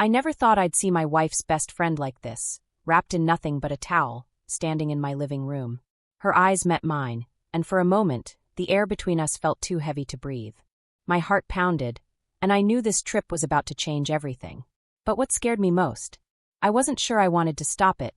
I never thought I'd see my wife's best friend like this, wrapped in nothing but a towel, standing in my living room. Her eyes met mine, and for a moment, the air between us felt too heavy to breathe. My heart pounded, and I knew this trip was about to change everything. But what scared me most? I wasn't sure I wanted to stop it.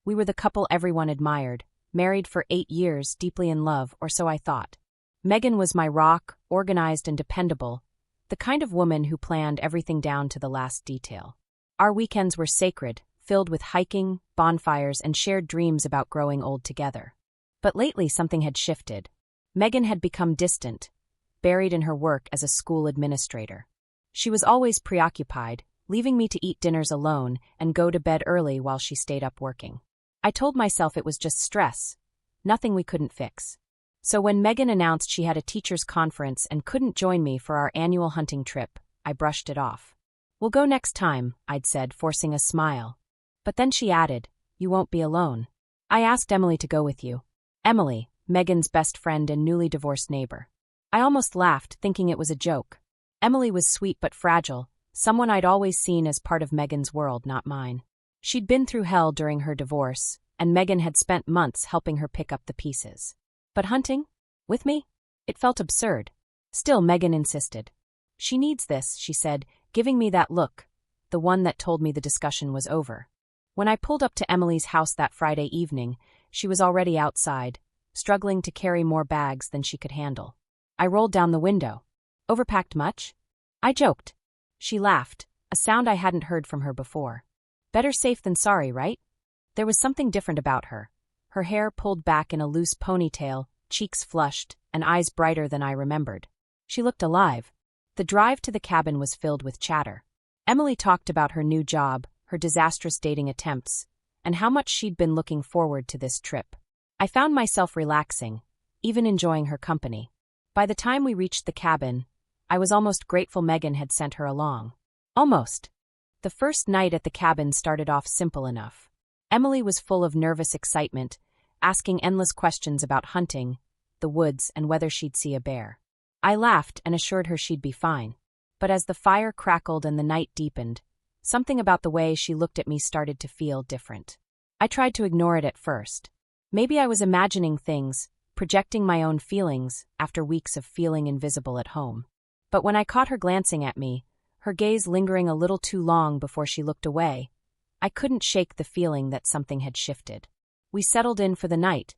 We were the couple everyone admired, married for 8 years, deeply in love, or so I thought. Megan was my rock, organized and dependable, the kind of woman who planned everything down to the last detail. Our weekends were sacred, filled with hiking, bonfires, and shared dreams about growing old together. But lately something had shifted. Megan had become distant, buried in her work as a school administrator. She was always preoccupied, leaving me to eat dinners alone and go to bed early while she stayed up working. I told myself it was just stress, nothing we couldn't fix. So when Megan announced she had a teachers' conference and couldn't join me for our annual hunting trip, I brushed it off. "We'll go next time," I'd said, forcing a smile. But then she added, "You won't be alone. I asked Emily to go with you." Emily, Megan's best friend and newly divorced neighbor. I almost laughed, thinking it was a joke. Emily was sweet but fragile, someone I'd always seen as part of Megan's world, not mine. She'd been through hell during her divorce, and Megan had spent months helping her pick up the pieces. But hunting? With me? It felt absurd. Still, Megan insisted. "She needs this," she said, giving me that look, the one that told me the discussion was over. When I pulled up to Emily's house that Friday evening, she was already outside, struggling to carry more bags than she could handle. I rolled down the window. "Overpacked much?" I joked. She laughed, a sound I hadn't heard from her before. Better safe than sorry, right? There was something different about her. Her hair pulled back in a loose ponytail, cheeks flushed, and eyes brighter than I remembered. She looked alive. The drive to the cabin was filled with chatter. Emily talked about her new job, her disastrous dating attempts, and how much she'd been looking forward to this trip. I found myself relaxing, even enjoying her company. By the time we reached the cabin, I was almost grateful Megan had sent her along. Almost. The first night at the cabin started off simple enough. Emily was full of nervous excitement, asking endless questions about hunting, the woods, and whether she'd see a bear. I laughed and assured her she'd be fine. But as the fire crackled and the night deepened, something about the way she looked at me started to feel different. I tried to ignore it at first. Maybe I was imagining things, projecting my own feelings after weeks of feeling invisible at home. But when I caught her glancing at me, her gaze lingering a little too long before she looked away, I couldn't shake the feeling that something had shifted. We settled in for the night,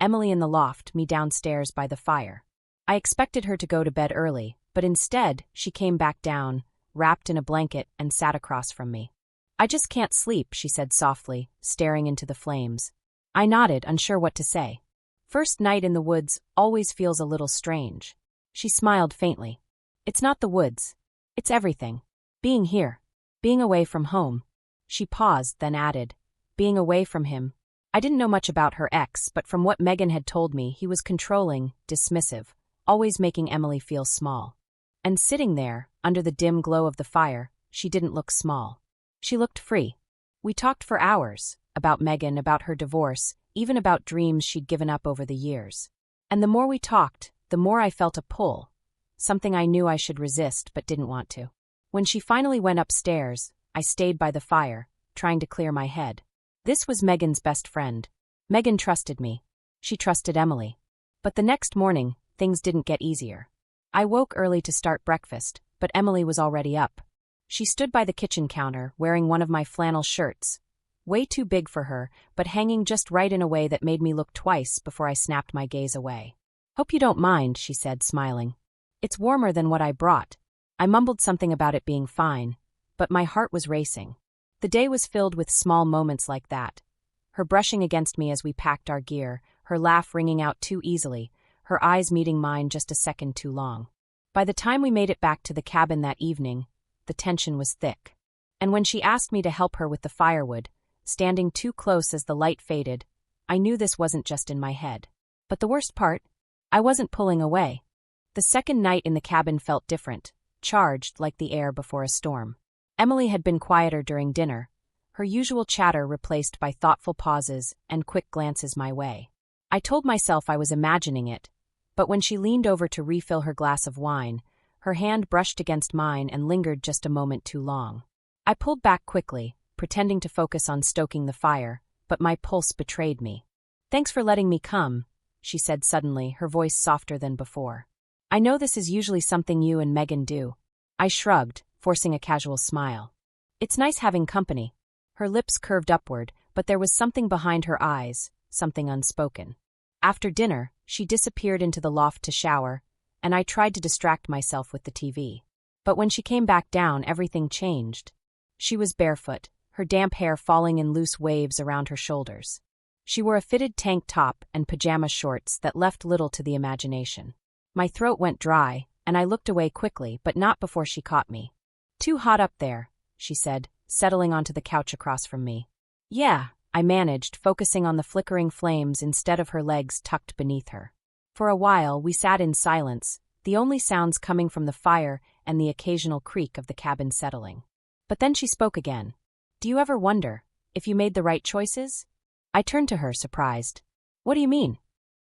Emily in the loft, me downstairs by the fire. I expected her to go to bed early, but instead, she came back down, wrapped in a blanket, and sat across from me. "I just can't sleep," she said softly, staring into the flames. I nodded, unsure what to say. "First night in the woods always feels a little strange." She smiled faintly. "It's not the woods. It's everything. Being here. Being away from home." She paused, then added, "Being away from him." I didn't know much about her ex, but from what Megan had told me, he was controlling, dismissive, always making Emily feel small. And sitting there, under the dim glow of the fire, she didn't look small. She looked free. We talked for hours, about Megan, about her divorce, even about dreams she'd given up over the years. And the more we talked, the more I felt a pull, something I knew I should resist but didn't want to. When she finally went upstairs, I stayed by the fire, trying to clear my head. This was Megan's best friend. Megan trusted me. She trusted Emily. But the next morning, things didn't get easier. I woke early to start breakfast, but Emily was already up. She stood by the kitchen counter, wearing one of my flannel shirts. Way too big for her, but hanging just right in a way that made me look twice before I snapped my gaze away. "Hope you don't mind," she said, smiling. "It's warmer than what I brought." I mumbled something about it being fine, but my heart was racing. The day was filled with small moments like that. Her brushing against me as we packed our gear, her laugh ringing out too easily, her eyes meeting mine just a second too long. By the time we made it back to the cabin that evening, the tension was thick. And when she asked me to help her with the firewood, standing too close as the light faded, I knew this wasn't just in my head. But the worst part? I wasn't pulling away. The second night in the cabin felt different, charged like the air before a storm. Emily had been quieter during dinner, her usual chatter replaced by thoughtful pauses and quick glances my way. I told myself I was imagining it, but when she leaned over to refill her glass of wine, her hand brushed against mine and lingered just a moment too long. I pulled back quickly, pretending to focus on stoking the fire, but my pulse betrayed me. "Thanks for letting me come," she said suddenly, her voice softer than before. "I know this is usually something you and Megan do." I shrugged, forcing a casual smile. "It's nice having company." Her lips curved upward, but there was something behind her eyes, something unspoken. After dinner, she disappeared into the loft to shower, and I tried to distract myself with the TV. But when she came back down, everything changed. She was barefoot, her damp hair falling in loose waves around her shoulders. She wore a fitted tank top and pajama shorts that left little to the imagination. My throat went dry, and I looked away quickly, but not before she caught me. "Too hot up there," she said, settling onto the couch across from me. "Yeah," I managed, focusing on the flickering flames instead of her legs tucked beneath her. For a while, we sat in silence, the only sounds coming from the fire and the occasional creak of the cabin settling. But then she spoke again. "Do you ever wonder if you made the right choices?" I turned to her, surprised. "What do you mean?"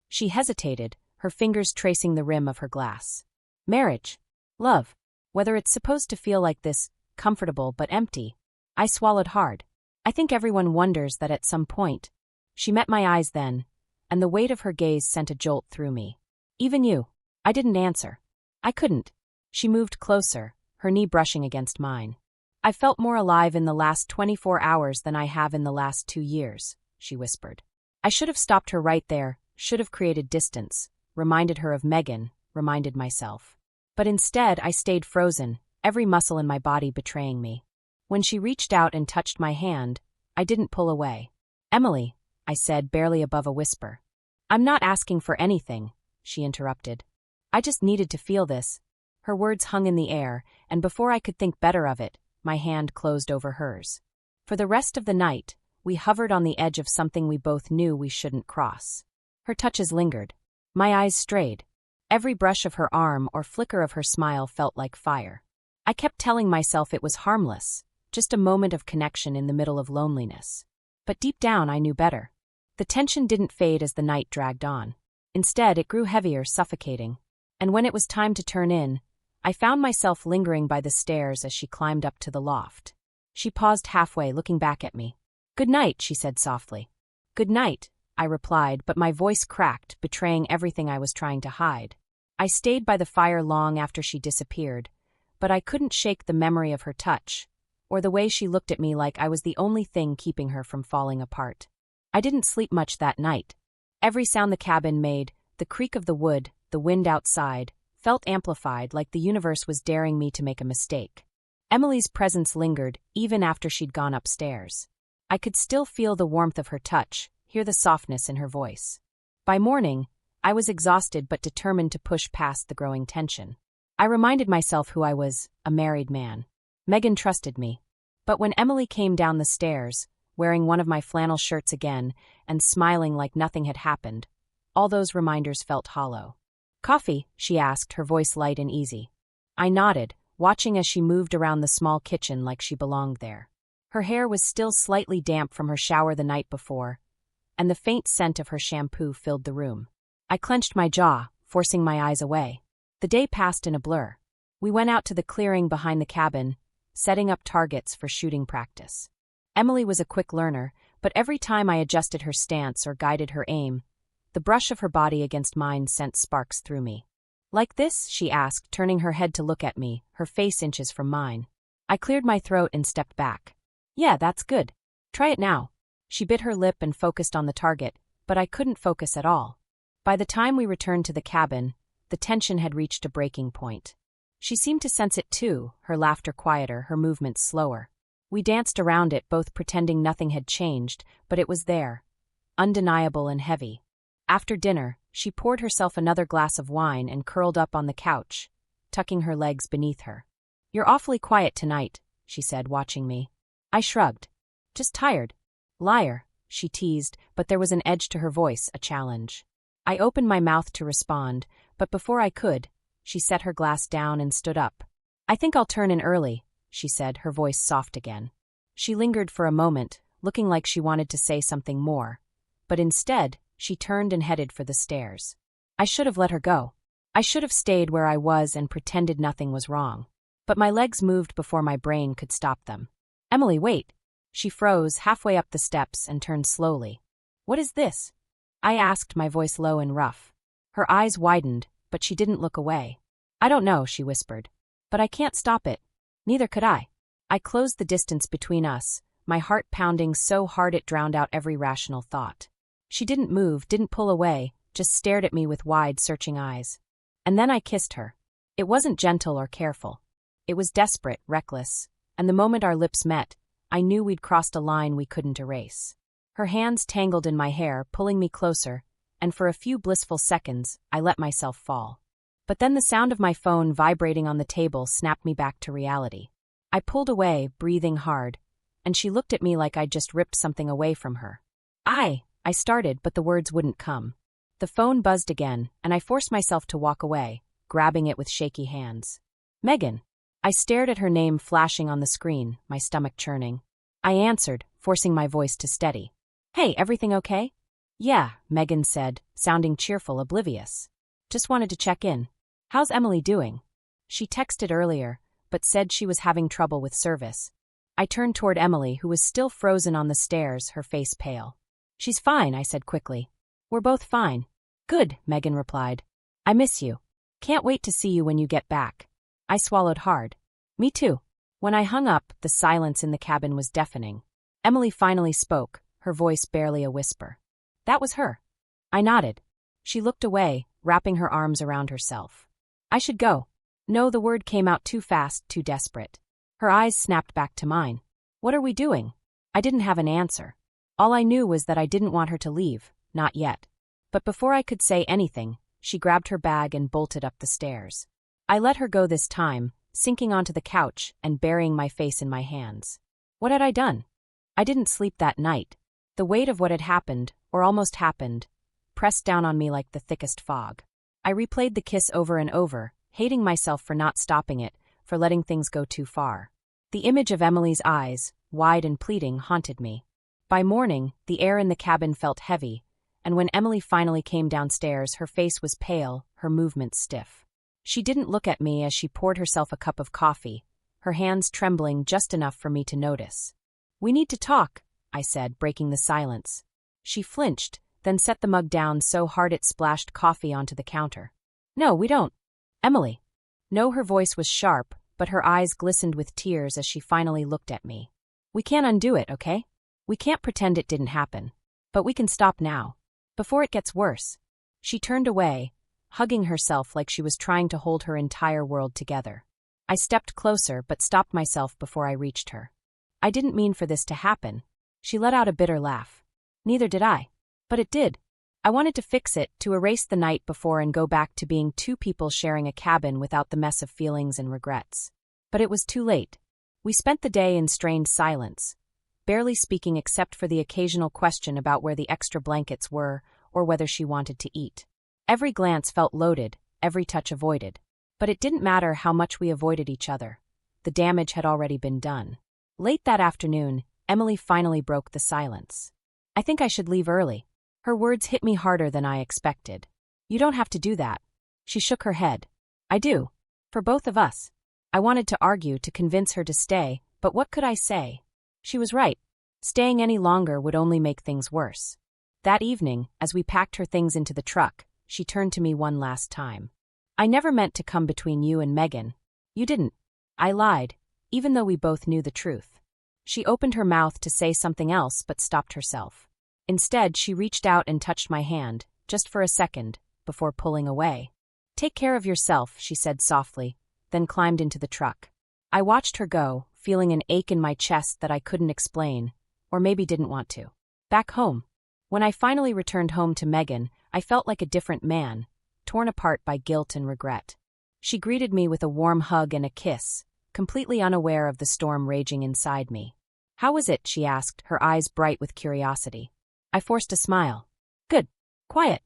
She hesitated, her fingers tracing the rim of her glass. "Marriage. Love. Whether it's supposed to feel like this, comfortable but empty." I swallowed hard. "I think everyone wonders that at some point." She met my eyes then, and the weight of her gaze sent a jolt through me. "Even you." I didn't answer. I couldn't. She moved closer, her knee brushing against mine. "I felt more alive in the last 24 hours than I have in the last 2 years, she whispered. I should have stopped her right there, should have created distance, reminded her of Megan, reminded myself. But instead, I stayed frozen, every muscle in my body betraying me. When she reached out and touched my hand, I didn't pull away. "Emily," I said, barely above a whisper. "I'm not asking for anything," she interrupted. "I just needed to feel this." Her words hung in the air, and before I could think better of it, my hand closed over hers. For the rest of the night, we hovered on the edge of something we both knew we shouldn't cross. Her touches lingered. My eyes strayed. Every brush of her arm or flicker of her smile felt like fire. I kept telling myself it was harmless, just a moment of connection in the middle of loneliness. But deep down I knew better. The tension didn't fade as the night dragged on. Instead, it grew heavier, suffocating. And when it was time to turn in, I found myself lingering by the stairs as she climbed up to the loft. She paused halfway, looking back at me. "Good night," she said softly. "Good night," I replied, but my voice cracked, betraying everything I was trying to hide. I stayed by the fire long after she disappeared, but I couldn't shake the memory of her touch, or the way she looked at me like I was the only thing keeping her from falling apart. I didn't sleep much that night. Every sound the cabin made, the creak of the wood, the wind outside, felt amplified, like the universe was daring me to make a mistake. Emily's presence lingered, even after she'd gone upstairs. I could still feel the warmth of her touch, hear the softness in her voice. By morning, I was exhausted but determined to push past the growing tension. I reminded myself who I was, a married man. Megan trusted me. But when Emily came down the stairs, wearing one of my flannel shirts again, and smiling like nothing had happened, all those reminders felt hollow. "Coffee?" she asked, her voice light and easy. I nodded, watching as she moved around the small kitchen like she belonged there. Her hair was still slightly damp from her shower the night before, and the faint scent of her shampoo filled the room. I clenched my jaw, forcing my eyes away. The day passed in a blur. We went out to the clearing behind the cabin, setting up targets for shooting practice. Emily was a quick learner, but every time I adjusted her stance or guided her aim, the brush of her body against mine sent sparks through me. "Like this?" she asked, turning her head to look at me, her face inches from mine. I cleared my throat and stepped back. "Yeah, that's good. Try it now." She bit her lip and focused on the target, but I couldn't focus at all. By the time we returned to the cabin, the tension had reached a breaking point. She seemed to sense it too, her laughter quieter, her movements slower. We danced around it, both pretending nothing had changed, but it was there, undeniable and heavy. After dinner, she poured herself another glass of wine and curled up on the couch, tucking her legs beneath her. "You're awfully quiet tonight," she said, watching me. I shrugged. "Just tired." "Liar," she teased, but there was an edge to her voice, a challenge. I opened my mouth to respond, but before I could, she set her glass down and stood up. "I think I'll turn in early," she said, her voice soft again. She lingered for a moment, looking like she wanted to say something more, but instead, she turned and headed for the stairs. I should have let her go. I should have stayed where I was and pretended nothing was wrong. But my legs moved before my brain could stop them. Emily, wait. She froze halfway up the steps and turned slowly. What is this? I asked, my voice low and rough. Her eyes widened, but she didn't look away. I don't know, she whispered. But I can't stop it. Neither could I. I closed the distance between us, my heart pounding so hard it drowned out every rational thought. She didn't move, didn't pull away, just stared at me with wide, searching eyes. And then I kissed her. It wasn't gentle or careful. It was desperate, reckless, and the moment our lips met, I knew we'd crossed a line we couldn't erase. Her hands tangled in my hair, pulling me closer, and for a few blissful seconds, I let myself fall. But then the sound of my phone vibrating on the table snapped me back to reality. I pulled away, breathing hard, and she looked at me like I'd just ripped something away from her. I started, but the words wouldn't come. The phone buzzed again, and I forced myself to walk away, grabbing it with shaky hands. Megan. I stared at her name flashing on the screen, my stomach churning. I answered, forcing my voice to steady. Hey, everything okay? Yeah, Megan said, sounding cheerful, oblivious. Just wanted to check in. How's Emily doing? She texted earlier, but said she was having trouble with service. I turned toward Emily, who was still frozen on the stairs, her face pale. She's fine, I said quickly. We're both fine. Good, Megan replied. I miss you. Can't wait to see you when you get back. I swallowed hard. Me too. When I hung up, the silence in the cabin was deafening. Emily finally spoke, her voice barely a whisper. That was her. I nodded. She looked away, wrapping her arms around herself. I should go. No, the word came out too fast, too desperate. Her eyes snapped back to mine. What are we doing? I didn't have an answer. All I knew was that I didn't want her to leave, not yet. But before I could say anything, she grabbed her bag and bolted up the stairs. I let her go this time, sinking onto the couch and burying my face in my hands. What had I done? I didn't sleep that night. The weight of what had happened, or almost happened, pressed down on me like the thickest fog. I replayed the kiss over and over, hating myself for not stopping it, for letting things go too far. The image of Emily's eyes, wide and pleading, haunted me. By morning, the air in the cabin felt heavy, and when Emily finally came downstairs, her face was pale, her movements stiff. She didn't look at me as she poured herself a cup of coffee, her hands trembling just enough for me to notice. We need to talk, I said, breaking the silence. She flinched, then set the mug down so hard it splashed coffee onto the counter. No, we don't. Emily. No, her voice was sharp, but her eyes glistened with tears as she finally looked at me. We can't undo it, okay? We can't pretend it didn't happen. But we can stop now. Before it gets worse. She turned away, hugging herself like she was trying to hold her entire world together. I stepped closer but stopped myself before I reached her. I didn't mean for this to happen. She let out a bitter laugh. Neither did I. But it did. I wanted to fix it, to erase the night before and go back to being two people sharing a cabin without the mess of feelings and regrets. But it was too late. We spent the day in strained silence, barely speaking except for the occasional question about where the extra blankets were or whether she wanted to eat. Every glance felt loaded, every touch avoided. But it didn't matter how much we avoided each other. The damage had already been done. Late that afternoon, Emily finally broke the silence. I think I should leave early. Her words hit me harder than I expected. You don't have to do that. She shook her head. I do. For both of us. I wanted to argue, to convince her to stay, but what could I say? She was right. Staying any longer would only make things worse. That evening, as we packed her things into the truck, she turned to me one last time. I never meant to come between you and Megan. You didn't. I lied, even though we both knew the truth. She opened her mouth to say something else but stopped herself. Instead, she reached out and touched my hand, just for a second, before pulling away. Take care of yourself, she said softly, then climbed into the truck. I watched her go, feeling an ache in my chest that I couldn't explain, or maybe didn't want to. Back home. When I finally returned home to Megan, I felt like a different man, torn apart by guilt and regret. She greeted me with a warm hug and a kiss, completely unaware of the storm raging inside me. How was it? She asked, her eyes bright with curiosity. I forced a smile. Good. Quiet.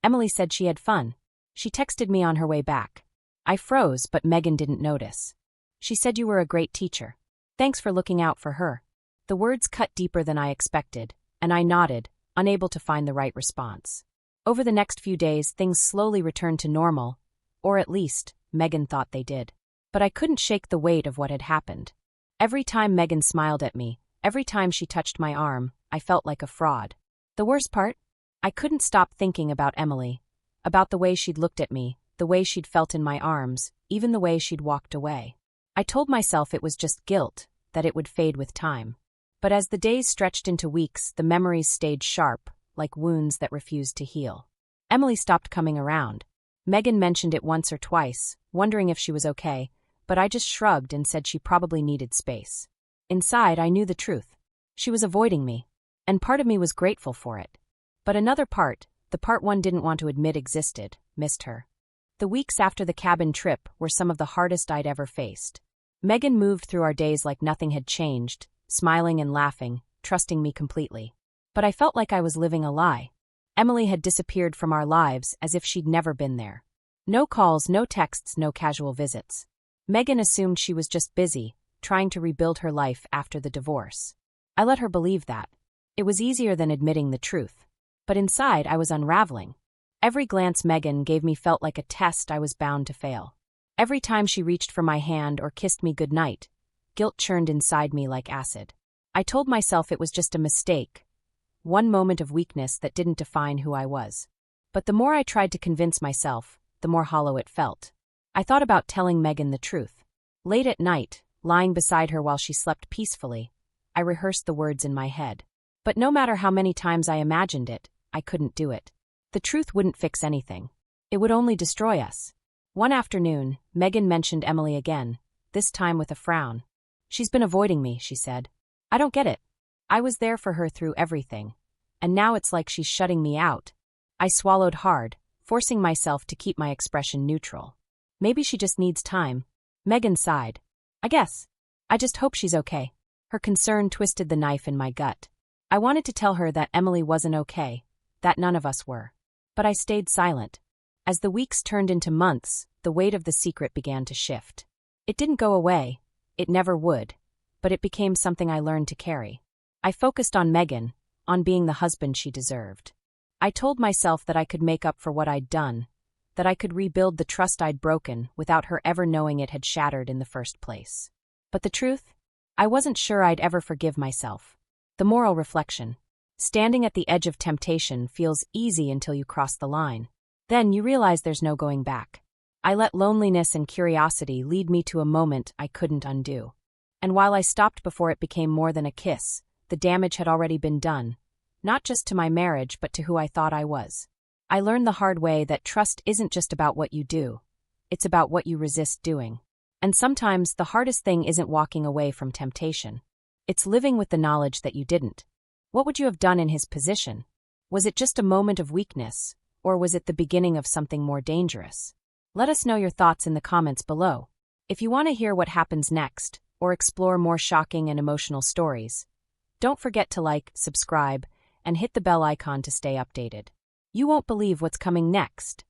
Emily said she had fun. She texted me on her way back. I froze, but Megan didn't notice. She said you were a great teacher. Thanks for looking out for her. The words cut deeper than I expected, and I nodded, unable to find the right response. Over the next few days, things slowly returned to normal, or at least, Megan thought they did. But I couldn't shake the weight of what had happened. Every time Megan smiled at me, every time she touched my arm, I felt like a fraud. The worst part? I couldn't stop thinking about Emily. About the way she'd looked at me, the way she'd felt in my arms, even the way she'd walked away. I told myself it was just guilt, that it would fade with time. But as the days stretched into weeks, the memories stayed sharp, like wounds that refused to heal. Emily stopped coming around. Megan mentioned it once or twice, wondering if she was okay, but I just shrugged and said she probably needed space. Inside, I knew the truth. She was avoiding me, and part of me was grateful for it. But another part, the part one didn't want to admit existed, missed her. The weeks after the cabin trip were some of the hardest I'd ever faced. Megan moved through our days like nothing had changed, smiling and laughing, trusting me completely. But I felt like I was living a lie. Emily had disappeared from our lives as if she'd never been there. No calls, no texts, no casual visits. Megan assumed she was just busy, trying to rebuild her life after the divorce. I let her believe that. It was easier than admitting the truth. But inside, I was unraveling. Every glance Megan gave me felt like a test I was bound to fail. Every time she reached for my hand or kissed me goodnight, guilt churned inside me like acid. I told myself it was just a mistake, one moment of weakness that didn't define who I was. But the more I tried to convince myself, the more hollow it felt. I thought about telling Megan the truth. Late at night, lying beside her while she slept peacefully, I rehearsed the words in my head. But no matter how many times I imagined it, I couldn't do it. The truth wouldn't fix anything. It would only destroy us. One afternoon, Megan mentioned Emily again, this time with a frown. "She's been avoiding me," she said. "I don't get it. I was there for her through everything. And now it's like she's shutting me out." I swallowed hard, forcing myself to keep my expression neutral. Maybe she just needs time. Megan sighed. "I guess. I just hope she's okay." Her concern twisted the knife in my gut. I wanted to tell her that Emily wasn't okay, that none of us were. But I stayed silent. As the weeks turned into months, the weight of the secret began to shift. It didn't go away. It never would. But it became something I learned to carry. I focused on Megan, on being the husband she deserved. I told myself that I could make up for what I'd done, that I could rebuild the trust I'd broken without her ever knowing it had shattered in the first place. But the truth? I wasn't sure I'd ever forgive myself. The moral reflection. Standing at the edge of temptation feels easy until you cross the line. Then you realize there's no going back. I let loneliness and curiosity lead me to a moment I couldn't undo. And while I stopped before it became more than a kiss, the damage had already been done, not just to my marriage but to who I thought I was. I learned the hard way that trust isn't just about what you do. It's about what you resist doing. And sometimes the hardest thing isn't walking away from temptation. It's living with the knowledge that you didn't. What would you have done in his position? Was it just a moment of weakness, or was it the beginning of something more dangerous? Let us know your thoughts in the comments below. If you want to hear what happens next, or explore more shocking and emotional stories, don't forget to like, subscribe, and hit the bell icon to stay updated. You won't believe what's coming next.